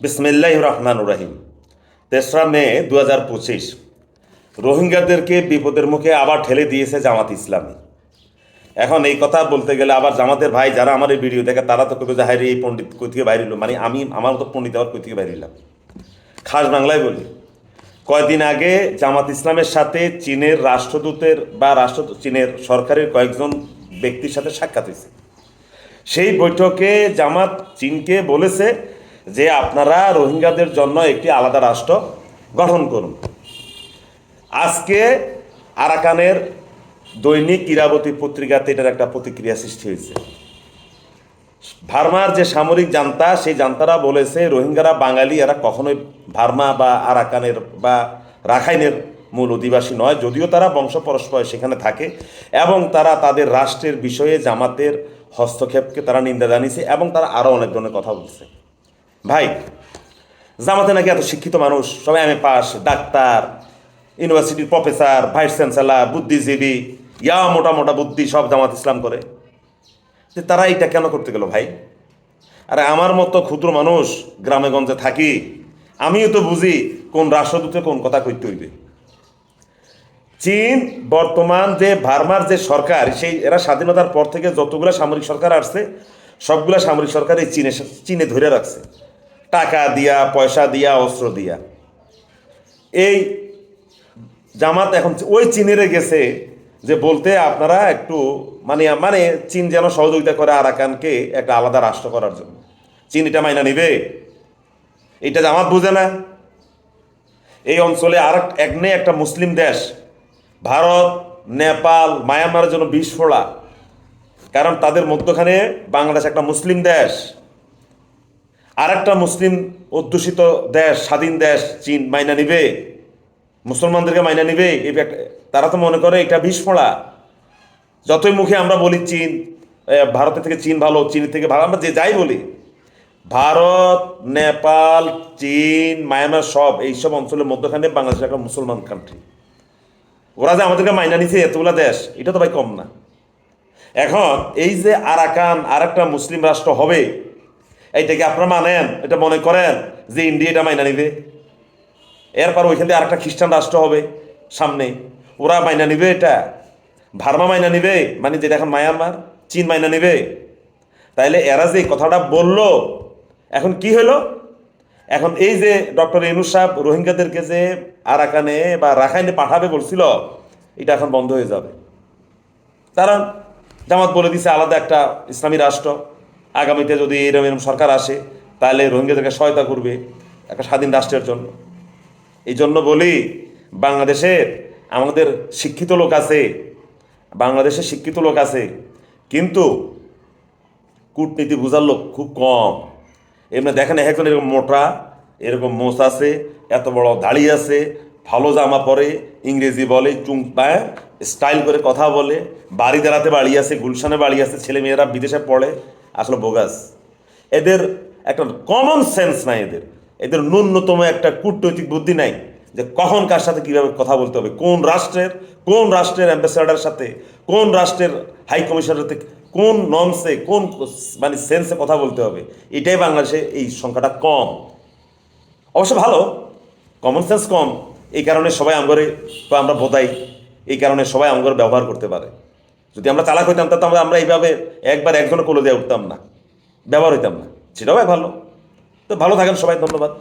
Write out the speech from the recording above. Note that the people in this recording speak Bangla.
বিসমিল্লাহির রহমানির রহিম। ৩রা মে ২০২৫ রোহিঙ্গাদেরকে বিপদের মুখে আবার ঠেলে দিয়েছে জামাত ইসলামী। এখন এই কথা বলতে গেলে আবার জামাতের ভাই যারা আমার এই ভিডিও দেখে তারা তো কবে যে হায় রে এই পণ্ডিত কই থেকে বাইরিল, মানে আমার তো পণ্ডিত আবার কই থেকে বাইরিলাম। খাস বাংলায় বলি, কয়েকদিন আগে জামাত ইসলামের সাথে চীনের রাষ্ট্রদূতের বা চীনের সরকারের কয়েকজন ব্যক্তির সাথে সাক্ষাৎ হয়েছে। সেই বৈঠকে জামাত চীনকে বলেছে যে আপনারা রোহিঙ্গাদের জন্য একটি আলাদা রাষ্ট্র গঠন করুন। আজকে আরাকানের দৈনিক ইরাবতী পত্রিকাতে এটার একটা প্রতিক্রিয়া সৃষ্টি হয়েছে। ভার্মার যে সামরিক জান্তা, সেই জান্তারা বলেছে রোহিঙ্গারা বাঙালি, এরা কখনোই ভার্মা বা আরাকানের বা রাখাইনের মূল অধিবাসী নয়, যদিও তারা বংশ পরস্পর সেখানে থাকে এবং তারা তাদের রাষ্ট্রের বিষয়ে জামাতের হস্তক্ষেপকে তারা নিন্দা জানিয়েছে এবং তারা আরও অনেক ধরনের কথা বলছে। ভাই, জামাতে নাকি এত শিক্ষিত মানুষ, সবাই এমএ পাস, ডাক্তার, ইউনিভার্সিটির প্রফেসর, ভাইস চ্যান্সেলর, বুদ্ধিজীবী, মোটা মোটা বুদ্ধি সব জামাত ইসলাম করে। যে তারা এটা কেন করতে গেল ভাই? আরে আমার মতো ক্ষুদ্র মানুষ, গ্রামে গঞ্জে থাকি, আমিও তো বুঝি কোন রাষ্ট্রদূতে কোন কথা কইতে হইবে। চীন বর্তমান যে ভার্মার যে সরকার, সেই এরা স্বাধীনতার পর থেকে যতগুলো সামরিক সরকার আসছে সবগুলা সামরিক সরকার এই চীনে ধরে রাখছে, টাকা দিয়া, পয়সা দিয়া, অস্ত্র দিয়া। এই জামাত এখন ওই চীনেরে গেছে যে বলতে আপনারা একটু মানে চীন যেন সহযোগিতা করে আরাকানকে একটা আলাদা রাষ্ট্র করার জন্য। চীন এটা মাইনা নিবে? এটা জামাত বুঝে না। এই অঞ্চলে একটা মুসলিম দেশ ভারত, নেপাল, মায়ানমারের জন্য বিষ ফোড়া, কারণ তাদের মধ্যখানে বাংলাদেশ একটা মুসলিম দেশ, আর একটা মুসলিম অধ্যুষিত দেশ, স্বাধীন দেশ চীন মাইনা নিবে? মুসলমানদেরকে মাইনা নিবে? তারা তো মনে করে এটা বিষ ফোড়া। যতই মুখে আমরা বলি চীন, ভারতের থেকে চীন ভালো, চীনের থেকে ভালো, আমরা যে যাই বলি, ভারত, নেপাল, চীন, মায়ানমার সব এইসব অঞ্চলের মধ্যখানে বাংলাদেশ একটা মুসলমান কান্ট্রি। ওরা যে আমাদেরকে মাইনা নিছে এতগুলা দেশ, এটা তো ভাই কম না। এখন এই যে আরাকান আর একটা মুসলিম রাষ্ট্র হবে, এইটাকে আপনারা মানেন? এটা মনে করেন যে ইন্ডিয়া এটা মাইনা নিবে? এরপর ওইখান থেকে আরেকটা খ্রিস্টান রাষ্ট্র হবে সামনে, ওরা মাইনা নিবে? এটা ভার্মা মাইনা নিবে? মানে যেটা এখন মায়ানমার, চীন মাইনা নিবে? তাইলে এরা যে কথাটা বললো, এখন কি হলো? এখন এই যে ডক্টর ইউনূস সাহেব রোহিঙ্গাদেরকে যে আরাকানে বা রাখাইনে পাঠাবে বলছিল, এটা এখন বন্ধ হয়ে যাবে। কারণ জামাত বলে দিছে আলাদা একটা ইসলামী রাষ্ট্র, আগামীতে যদি এরকম সরকার আসে তাহলে রোহিঙ্গাদেরকে সহায়তা করবে একটা স্বাধীন রাষ্ট্রের জন্য। এই জন্য বলি, বাংলাদেশের আমাদের শিক্ষিত লোক আছে, বাংলাদেশে শিক্ষিত লোক আছে, কিন্তু কূটনীতি বুঝার লোক খুব কম। এমনি দেখেন একজন এরকম মোটা, এরকম মোচ আছে, এত বড় দাড়ি আছে, ভালো জামা পরে, ইংরেজি বলে, স্টাইল করে কথা বলে, বাড়ি দাঁড়াতে বাড়ি আছে, গুলশানে বাড়ি আছে, ছেলে মেয়েরা বিদেশে পড়ে, আসলে বোগাস। এদের একটা কমন সেন্স নাই, এদের ন্যূনতম একটা কূটনৈতিক বুদ্ধি নাই যে কখন কার সাথে কীভাবে কথা বলতে হবে, কোন রাষ্ট্রের অ্যাম্বাসেডারের সাথে, কোন রাষ্ট্রের হাই কমিশনের সাথে, কোন নর্মসে, কোন সেন্সে কথা বলতে হবে। এটাই বাংলাদেশে এই সংখ্যাটা কম। অবশ্য ভালো, কমন সেন্স কম, এই কারণে সবাই আমরা বোধাই, এই কারণে সবাই আমগরে ব্যবহার করতে পারে। যদি আমরা চালাক হইতাম তাহলে আমরা এইভাবে একজনের কোলে দিয়ে উঠতাম না, ব্যবহার হইতাম না, সেটাও ভালো। তো ভালো থাকেন সবাই, ধন্যবাদ।